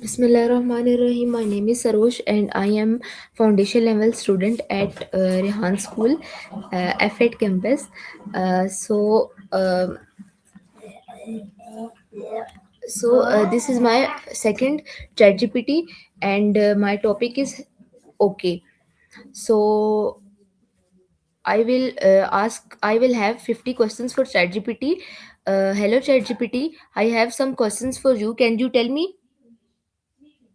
Bismillahirrahmanirrahim. My name is Sarosh and I am foundation level student at Rehan School, F8 campus. So, this is my second ChatGPT and my topic is okay. So I will have 50 questions for ChatGPT. Hello ChatGPT, I have some questions for you. Can you tell me?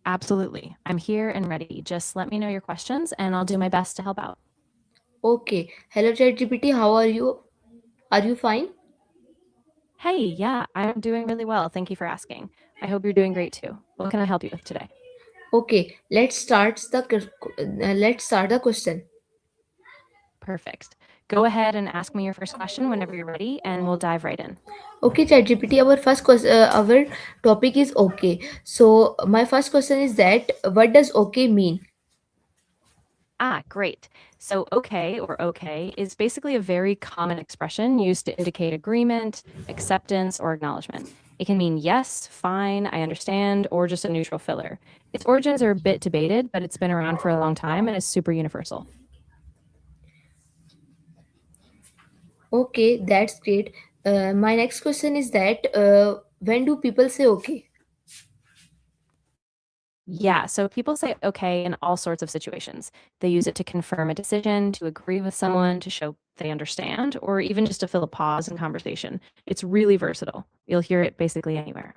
Absolutely. I'm here and ready. Just let me know your questions and I'll do my best to help out. Okay. Hello ChatGPT, how are you? Are you fine? Hey, yeah, I'm doing really well. Thank you for asking. I hope you're doing great too. What can I help you with today? Okay, let's start the question. Perfect. Go ahead and ask me your first question whenever you're ready and we'll dive right in. Okay, ChatGPT, our first question, our topic is okay. So my first question is that what does okay mean? Great. So okay is basically a very common expression used to indicate agreement, acceptance, or acknowledgement. It can mean yes, fine, I understand, or just a neutral filler. Its origins are a bit debated, but it's been around for a long time and is super universal. Okay, that's great. My next question is that when do people say okay? Yeah, so people say okay in all sorts of situations. They use it to confirm a decision, to agree with someone, to show they understand, or even just to fill a pause in conversation. It's really versatile. You'll hear it basically anywhere.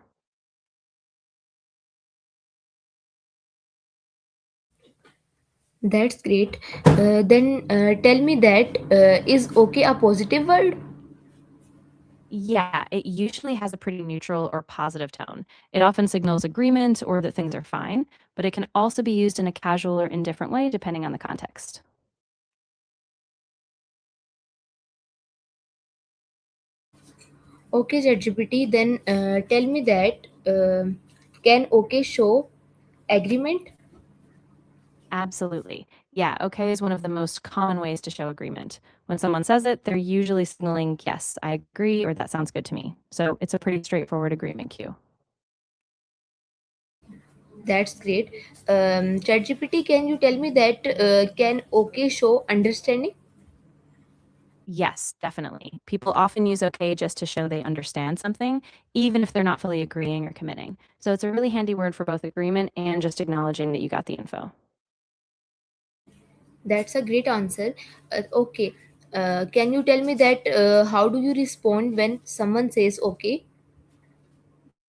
That's great. Then tell me that is okay a positive word? Yeah, it usually has a pretty neutral or positive tone. It often signals agreement or that things are fine, but it can also be used in a casual or indifferent way depending on the context. Okay, ChatGPT, then tell me that can okay show agreement? Absolutely. Yeah, okay is one of the most common ways to show agreement. When someone says it, they're usually signaling, yes, I agree, or that sounds good to me. So it's a pretty straightforward agreement cue. That's great. ChatGPT, can you tell me that can okay show understanding? Yes, definitely. People often use okay just to show they understand something, even if they're not fully agreeing or committing. So it's a really handy word for both agreement and just acknowledging that you got the info. That's a great answer. Okay. Can you tell me that how do you respond when someone says okay?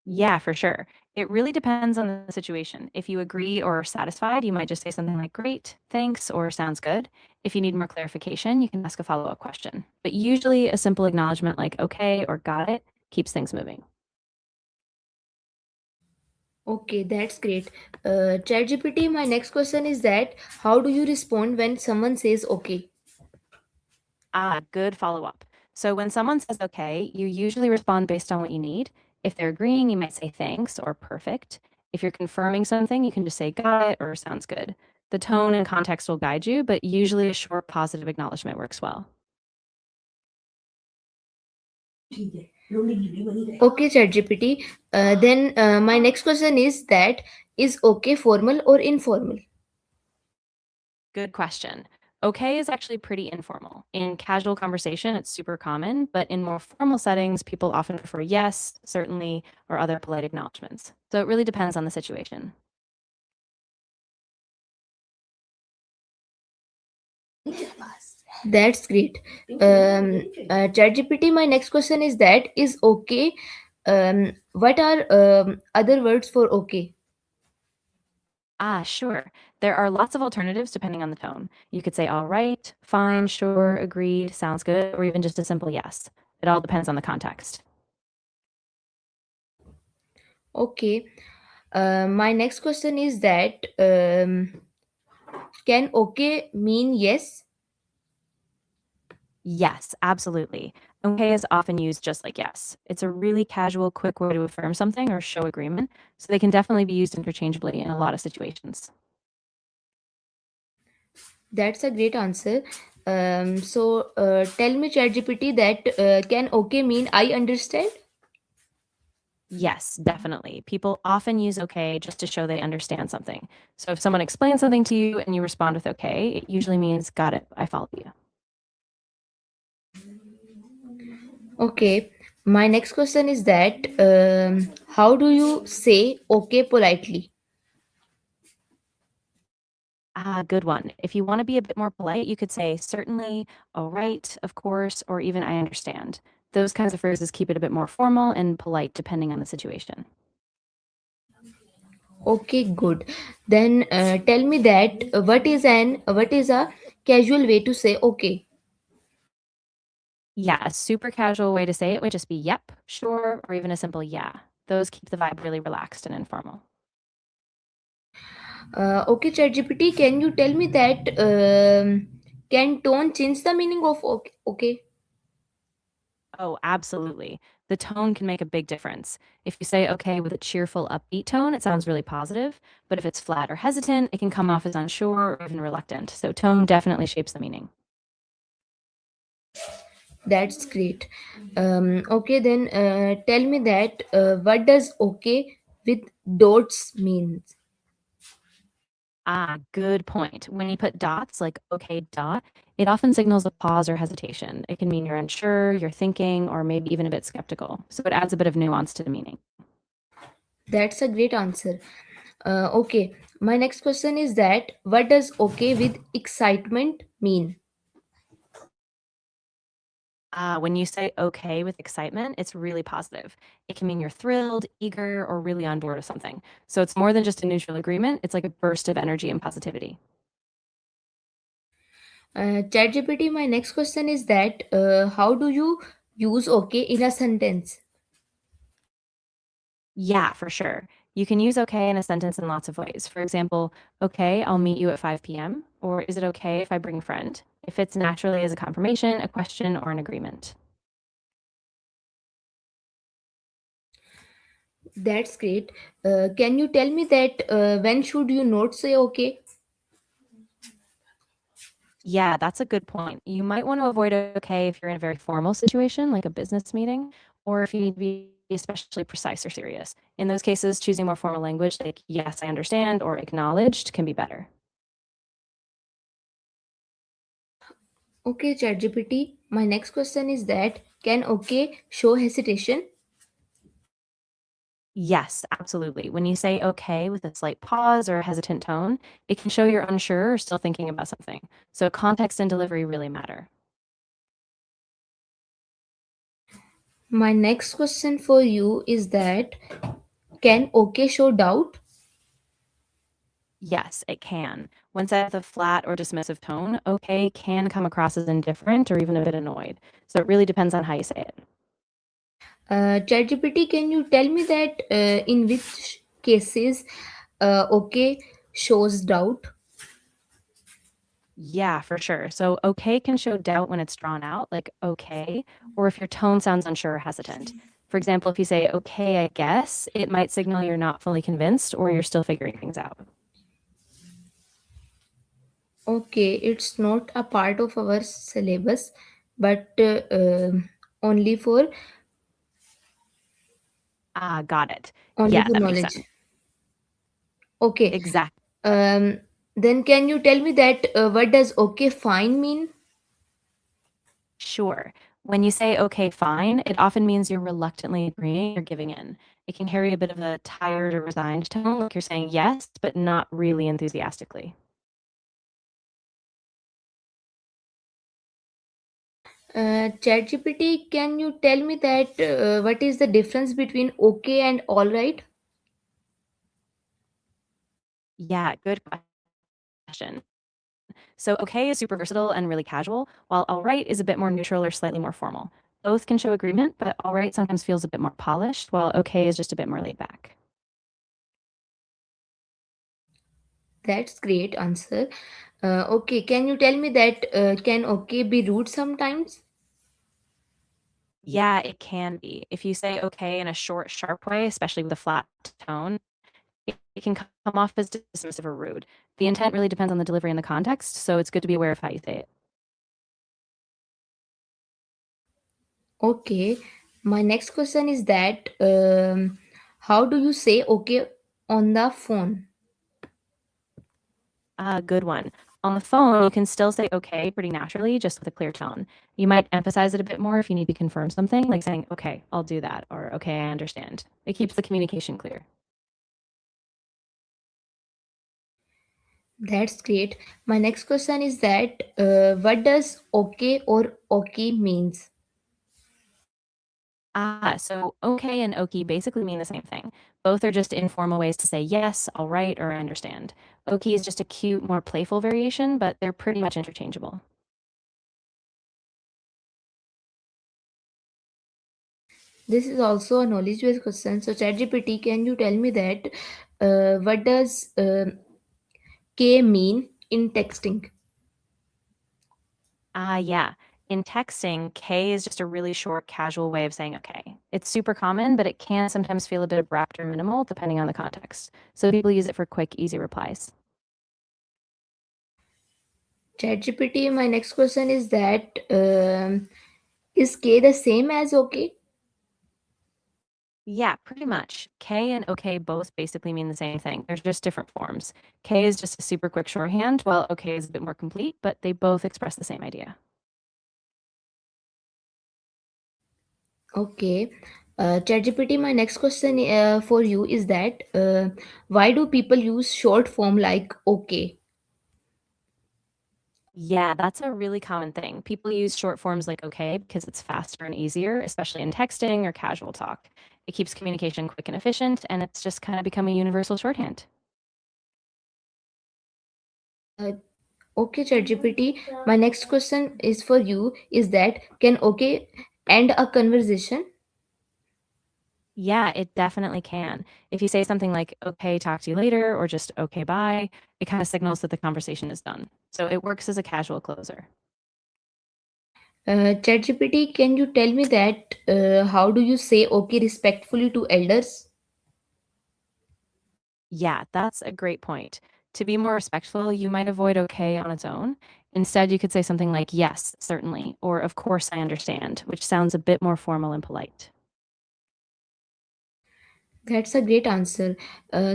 Yeah, for sure. It really depends on the situation. If you agree or are satisfied, you might just say something like, great, thanks, or sounds good. If you need more clarification, you can ask a follow up question. But usually, a simple acknowledgement like, okay, or got it, keeps things moving. Okay, that's great. ChatGPT, my next question is that how do you respond when someone says okay? Good follow up. So when someone says okay, you usually respond based on what you need. If they're agreeing, you might say thanks or perfect. If you're confirming something, you can just say got it or sounds good. The tone and context will guide you, but usually a short positive acknowledgement works well. Okay, ChatGPT. Then my next question is that is okay formal or informal? Good question. Okay is actually pretty informal. In casual conversation, it's super common, but in more formal settings, people often prefer yes, certainly, or other polite acknowledgments. So it really depends on the situation. That's great. ChatGPT, my next question is that is okay. What are other words for okay? Sure. There are lots of alternatives depending on the tone. You could say all right, fine, sure, agreed, sounds good, or even just a simple yes. It all depends on the context. Okay. My next question is that can okay mean yes? Yes, absolutely. Okay is often used just like yes. It's a really casual, quick way to affirm something or show agreement, so they can definitely be used interchangeably in a lot of situations. That's a great answer. Tell me, ChatGPT, that can okay mean I understand? Yes, definitely. People often use okay just to show they understand something. So if someone explains something to you and you respond with okay, it usually means got it, I follow you. Okay, my next question is that how do you say okay politely? Ah, good one. If you want to be a bit more polite, you could say certainly, all right, of course, or even I understand. Those kinds of phrases keep it a bit more formal and polite depending on the situation. Okay, good. Then tell me that what is a casual way to say okay? Yeah, a super casual way to say it would just be yep, sure, or even a simple yeah. Those keep the vibe really relaxed and informal. Okay, ChatGPT, can you tell me that can tone change the meaning of okay? Okay. Oh, absolutely. The tone can make a big difference. If you say okay with a cheerful, upbeat tone, it sounds really positive. But if it's flat or hesitant, it can come off as unsure or even reluctant. So tone definitely shapes the meaning. That's great. Okay, then tell me that what does okay with dots means? Ah, good point. When you put dots like okay dot, it often signals a pause or hesitation. It can mean you're unsure, you're thinking, or maybe even a bit skeptical. So it adds a bit of nuance to the meaning. That's a great answer. Okay, my next question is that what does okay with excitement mean? When you say okay with excitement, it's really positive. It can mean you're thrilled, eager, or really on board with something. So it's more than just a neutral agreement, it's like a burst of energy and positivity. ChatGPT, my next question is that how do you use okay in a sentence? Yeah, for sure. You can use okay in a sentence in lots of ways. For example, okay, I'll meet you at 5 p.m. Or is it okay if I bring a friend? It fits naturally as a confirmation, a question, or an agreement. That's great. Can you tell me that when should you not say okay? Yeah, that's a good point. You might want to avoid okay if you're in a very formal situation, like a business meeting, or if you need to be especially precise or serious. In those cases, choosing more formal language like yes, I understand or acknowledged can be better. Okay, ChatGPT. My next question is that can okay show hesitation? Yes, absolutely. When you say okay with a slight pause or a hesitant tone, it can show you're unsure or still thinking about something. So context and delivery really matter. My next question for you is that can okay show doubt? Yes, it can. When said with a flat or dismissive tone, okay can come across as indifferent or even a bit annoyed. So it really depends on how you say it. ChatGPT, can you tell me that in which cases okay shows doubt? Yeah, for sure. So okay can show doubt when it's drawn out, like okay, or if your tone sounds unsure or hesitant. For example, if you say okay, I guess, it might signal you're not fully convinced or you're still figuring things out. Okay, it's not a part of our syllabus, but only for Ah, got it. only Yeah, for that makes knowledge. sense. Okay. Exactly. Um, then can you tell me that what does okay fine mean? Sure. When you say okay, fine, it often means you're reluctantly agreeing or giving in. It can carry a bit of a tired or resigned tone, like you're saying yes, but not really enthusiastically. ChatGPT, can you tell me that what is the difference between okay and all right? Yeah, good question. So okay is super versatile and really casual, while all right is a bit more neutral or slightly more formal. Both can show agreement, but all right sometimes feels a bit more polished, while okay is just a bit more laid back. That's great answer. Okay, can you tell me that can okay be rude sometimes? Yeah, it can be. If you say okay in a short, sharp way, especially with a flat tone, it can come off as dismissive or rude. The intent really depends on the delivery and the context, so it's good to be aware of how you say it. Okay. My next question is that how do you say okay on the phone? Good one. On the phone, you can still say okay pretty naturally, just with a clear tone. You might emphasize it a bit more if you need to confirm something, like saying, okay, I'll do that, or okay, I understand. It keeps the communication clear. That's great. My next question is that what does okay or okay means? So okay and okie basically mean the same thing. Both are just informal ways to say yes, all right, or I understand. Okie is just a cute, more playful variation, but they're pretty much interchangeable. This is also a knowledge-based question. So ChatGPT, can you tell me that what does K mean in texting? Yeah. In texting, K is just a really short, casual way of saying okay. It's super common, but it can sometimes feel a bit abrupt or minimal depending on the context. So people use it for quick, easy replies. ChatGPT, my next question is that is K the same as OK? Yeah, pretty much. K and OK both basically mean the same thing. They're just different forms. K is just a super quick shorthand, while OK is a bit more complete, but they both express the same idea. Okay. ChatGPT, my next question for you is that why do people use short form like OK? Yeah, that's a really common thing. People use short forms like okay because it's faster and easier, especially in texting or casual talk. It keeps communication quick and efficient, and it's just kind of become a universal shorthand. Uh, okay, ChatGPT, my next question is for you is that can OK end a conversation? Yeah, it definitely can. If you say something like, okay, talk to you later, or just okay, bye, it kind of signals that the conversation is done. So it works as a casual closer. ChatGPT, can you tell me that how do you say OK respectfully to elders? Yeah, that's a great point. To be more respectful, you might avoid okay on its own. Instead, you could say something like, yes, certainly, or of course I understand, which sounds a bit more formal and polite. That's a great answer.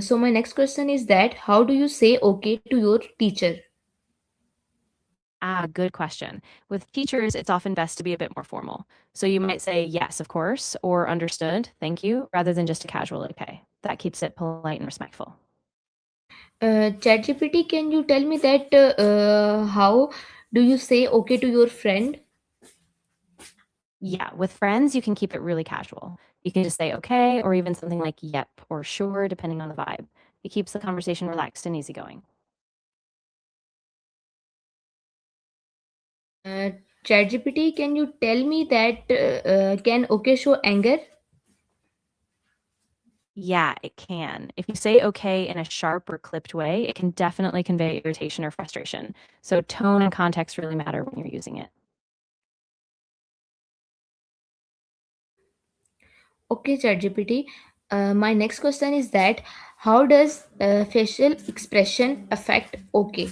So my next question is that how do you say OK to your teacher? Good question. With teachers, it's often best to be a bit more formal. So you might say, yes, of course, or understood, thank you, rather than just a casual okay. That keeps it polite and respectful. ChatGPT, can you tell me that how do you say OK to your friend? Yeah, with friends, you can keep it really casual. You can just say okay, or even something like yep or sure, depending on the vibe. It keeps the conversation relaxed and easygoing. Uh, ChatGPT, can you tell me that can OK show anger? Yeah, it can. If you say okay in a sharp or clipped way, it can definitely convey irritation or frustration. So tone and context really matter when you're using it. Okay, ChatGPT. My next question is that how does facial expression affect OK?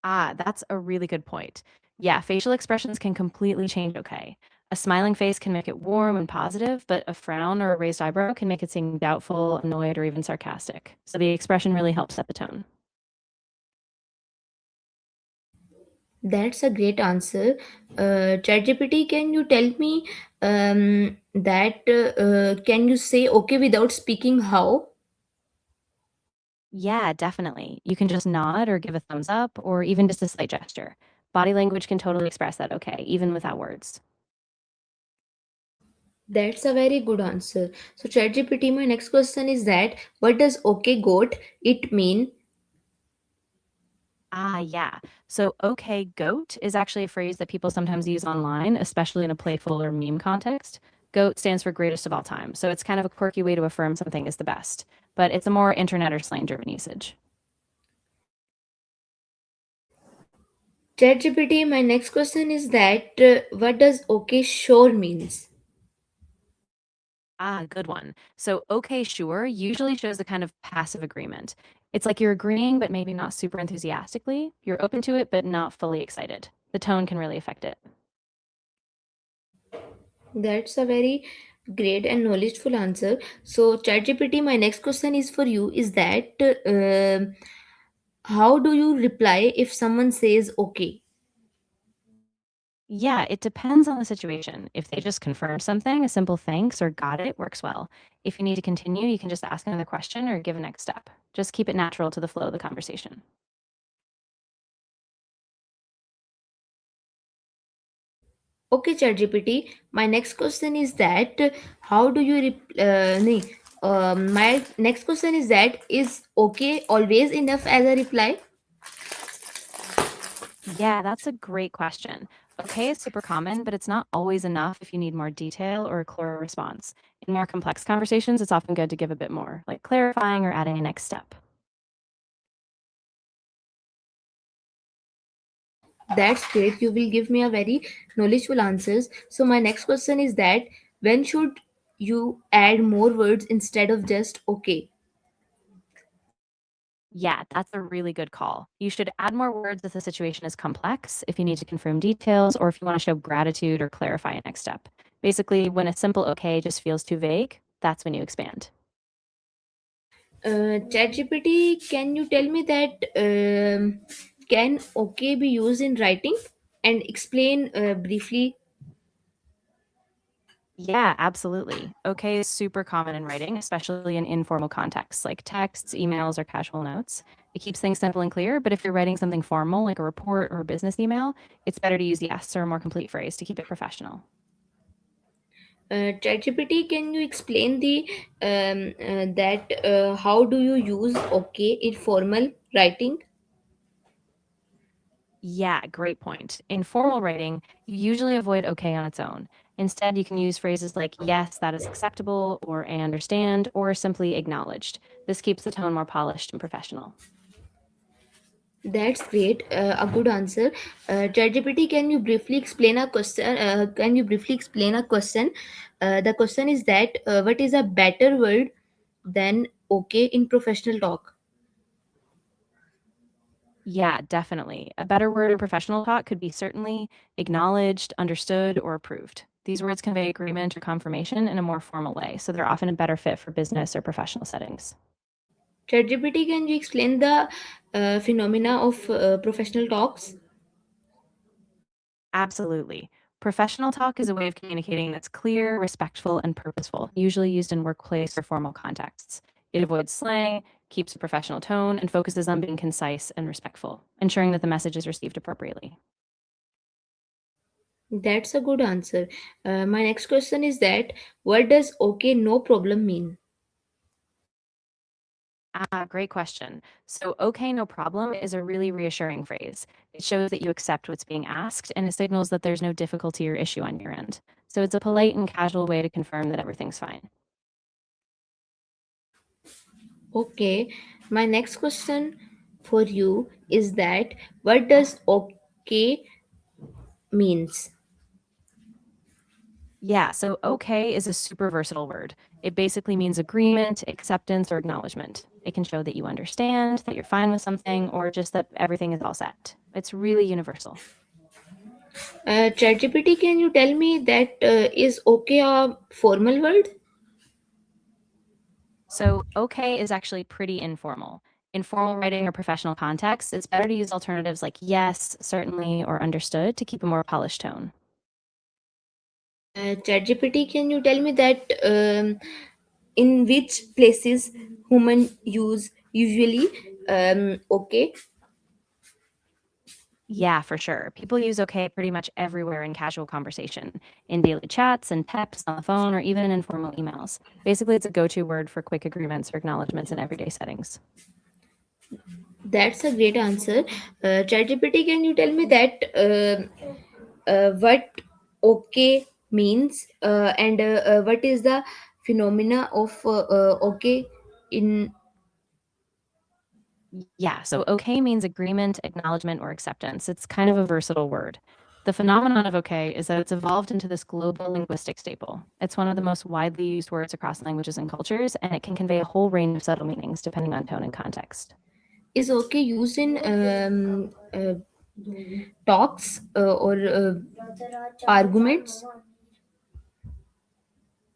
That's a really good point. Yeah, facial expressions can completely change okay. A smiling face can make it warm and positive, but a frown or a raised eyebrow can make it seem doubtful, annoyed, or even sarcastic. So the expression really helps set the tone. That's a great answer. ChatGPT, can you tell me that can you say OK without speaking how? Yeah, definitely. You can just nod or give a thumbs up or even just a slight gesture. Body language can totally express that okay, even without words. That's a very good answer. So, ChatGPT, my next question is that what does OK goat it mean? Yeah. So, okay, goat is actually a phrase that people sometimes use online, especially in a playful or meme context. Goat stands for greatest of all time. So, it's kind of a quirky way to affirm something is the best, but it's a more internet or slang driven usage. ChatGPT, my next question is that what does OK sure means? Good one. So, okay, sure usually shows a kind of passive agreement. It's like you're agreeing, but maybe not super enthusiastically. You're open to it, but not fully excited. The tone can really affect it. That's a very great and knowledgeful answer. So, ChatGPT, my next question is for you is that how do you reply if someone says okay? Yeah, it depends on the situation. If they just confirm something, a simple thanks or got it works well. If you need to continue, you can just ask another question or give a next step. Just keep it natural to the flow of the conversation. Okay, ChatGPT, my next question is that how do you nahi, my next question is okay always enough as a reply? Yeah, that's a great question. Okay is super common, but it's not always enough if you need more detail or a clearer response. In more complex conversations, it's often good to give a bit more, like clarifying or adding a next step. That's great. You will give me a very knowledgeable answers. So my next question is that when should you add more words instead of just okay? Yeah, that's a really good call. You should add more words if the situation is complex, if you need to confirm details, or if you want to show gratitude or clarify a next step. Basically, when a simple okay just feels too vague, that's when you expand. ChatGPT, can you tell me that can okay be used in writing and explain briefly? Yeah, absolutely. Okay is super common in writing, especially in informal contexts like texts, emails, or casual notes. It keeps things simple and clear, but if you're writing something formal like a report or a business email, it's better to use yes or a more complete phrase to keep it professional. ChatGPT, can you explain the that how do you use okay in formal writing? Yeah, great point. In formal writing, you usually avoid okay on its own. Instead, you can use phrases like yes, that is acceptable, or I understand, or simply acknowledged. This keeps the tone more polished and professional. That's great. A good answer. ChatGPT, can you briefly explain a question? Can you briefly explain a question? The question is that what is a better word than okay in professional talk? Yeah, definitely. A better word in professional talk could be certainly, acknowledged, understood, or approved. These words convey agreement or confirmation in a more formal way, so they're often a better fit for business or professional settings. ChatGPT, can you explain the phenomena of professional talks? Absolutely. Professional talk is a way of communicating that's clear, respectful, and purposeful, usually used in workplace or formal contexts. It avoids slang, keeps a professional tone, and focuses on being concise and respectful, ensuring that the message is received appropriately. That's a good answer. My next question is that what does okay no problem mean? Great question. So, okay, no problem is a really reassuring phrase. It shows that you accept what's being asked and it signals that there's no difficulty or issue on your end. So, it's a polite and casual way to confirm that everything's fine. Okay, my next question for you is that what does okay means? Yeah, so okay is a super versatile word. It basically means agreement, acceptance, or acknowledgement. It can show that you understand, that you're fine with something, or just that everything is all set. It's really universal. ChatGPT, can you tell me that is okay a formal word? So, okay is actually pretty informal. In formal writing or professional contexts, it's better to use alternatives like yes, certainly, or understood to keep a more polished tone. ChatGPT, can you tell me that in which places human use usually okay? Yeah, for sure. People use okay pretty much everywhere in casual conversation, in daily chats and texts on the phone, or even in informal emails. Basically, it's a go to word for quick agreements or acknowledgments in everyday settings. That's a great answer. ChatGPT, can you tell me that what okay means and what is the phenomena of okay in? Yeah, so okay means agreement, acknowledgement, or acceptance. It's kind of a versatile word. The phenomenon of okay is that it's evolved into this global linguistic staple. It's one of the most widely used words across languages and cultures, and it can convey a whole range of subtle meanings depending on tone and context. Is okay used in talks or arguments?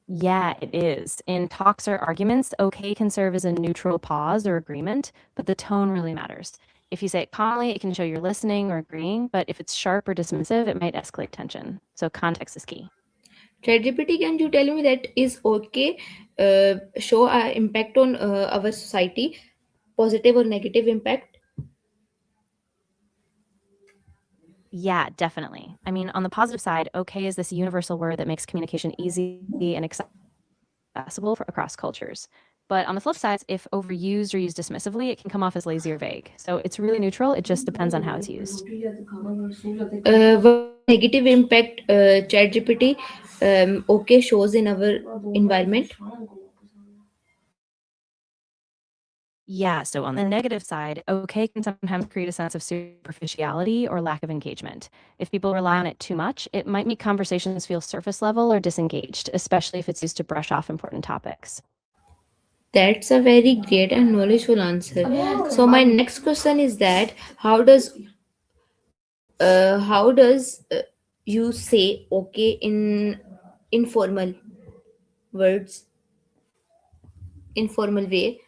Yeah, it is. In talks or arguments, okay can serve as a neutral pause or agreement, but the tone really matters. If you say it calmly, it can show you're listening or agreeing, but if it's sharp or dismissive, it might escalate tension. So context is key. ChatGPT, can you tell me that is okay? Show our impact on our society, positive or negative impact. Yeah, definitely. I mean, on the positive side, okay is this universal word that makes communication easy and accessible for across cultures. But on the flip side, if overused or used dismissively, it can come off as lazy or vague. So it's really neutral. It just depends on how it's used. What is the negative impact ChatGPT okay shows in our environment? Yeah, so on the negative side, okay can sometimes create a sense of superficiality or lack of engagement. If people rely on it too much, it might make conversations feel surface level or disengaged, especially if it's used to brush off important topics. That's a very great and knowledgeful answer. So my next question is that how does you say okay in informal words, informal way?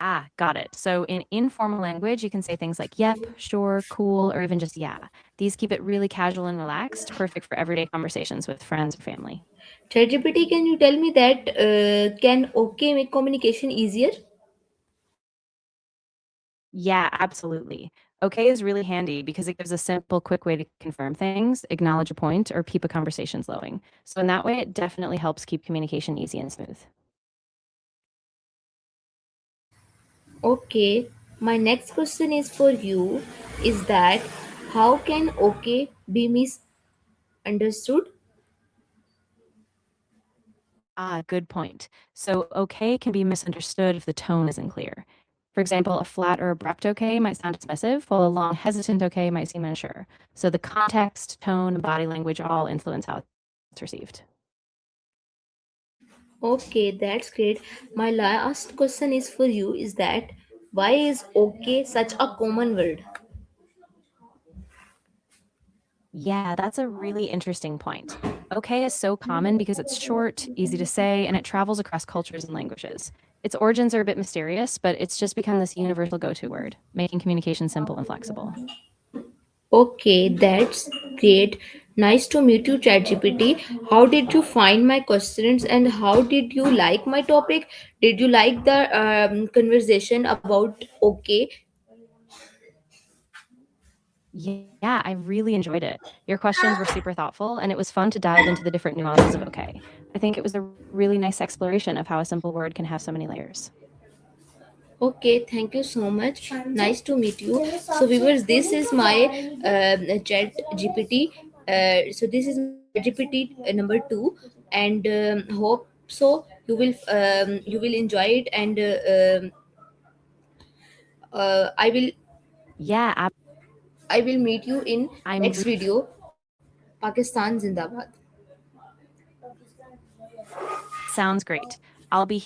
Ah, got it. So in informal language, you can say things like yep, sure, cool, or even just yeah. These keep it really casual and relaxed, perfect for everyday conversations with friends or family. ChatGPT, can you tell me that can okay make communication easier? Yeah, absolutely. Okay is really handy because it gives a simple, quick way to confirm things, acknowledge a point, or keep a conversation flowing. So in that way, it definitely helps keep communication easy and smooth. Okay, my next question is for you is that how can okay be misunderstood? Ah, good point. So okay can be misunderstood if the tone isn't clear. For example, a flat or abrupt okay might sound dismissive, while a long, hesitant okay might seem unsure. So the context, tone, and body language all influence how it's received. Okay, that's great. My last question is for you is that why is okay such a common word? Yeah, that's a really interesting point. Okay is so common because it's short, easy to say, and it travels across cultures and languages. Its origins are a bit mysterious, but it's just become this universal go to word, making communication simple and flexible. Okay, that's great. Nice to meet you, ChatGPT. How did you find my questions and how did you like my topic? Did you like the conversation about okay? Yeah, I really enjoyed it. Your questions were super thoughtful, and it was fun to dive into the different nuances of okay. I think it was a really nice exploration of how a simple word can have so many layers. Okay, thank you so much. Nice to meet you. So, viewers, this is my chat GPT. So, this is my chat GPT number two, and hope so you will enjoy it, and I will Yeah, meet you in I'm next video. Pakistan Zindabad. sounds great. I'll be